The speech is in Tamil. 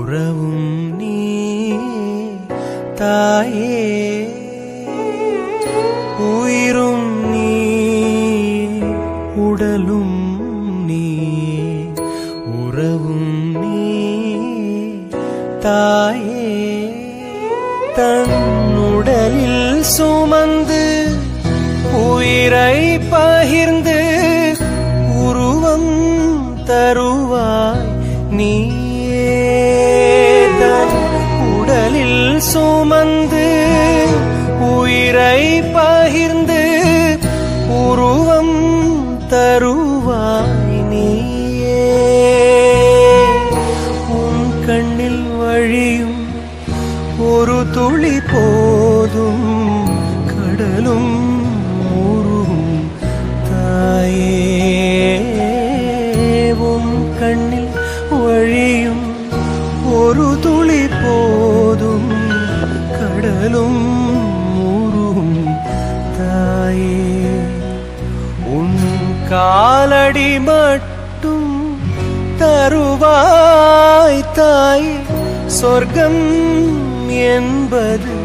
உறவும் நீ தாயே, உயிரும் நீ உடலும் நீ, உறவும் நீ தாயே. தன்னுடலில் சுமந்து உயிரை பகிர்ந்து உருவம் தருவாய் நீயே. தன் உடலில் சுமந்து உயிரை பகிர்ந்து உருவம் தருவாய் நீயே. உன் கண்ணில் வழியும் ஒரு துளி போதும் கடலும் ஊரும் தாயே. உன் கண்ணில் வழியும் ஒரு துளி போதும் கடலும் ஊரும் தாயே. உன் காலடி மட்டும் தருவாய் தாயே, சொர்க்கம் என்பது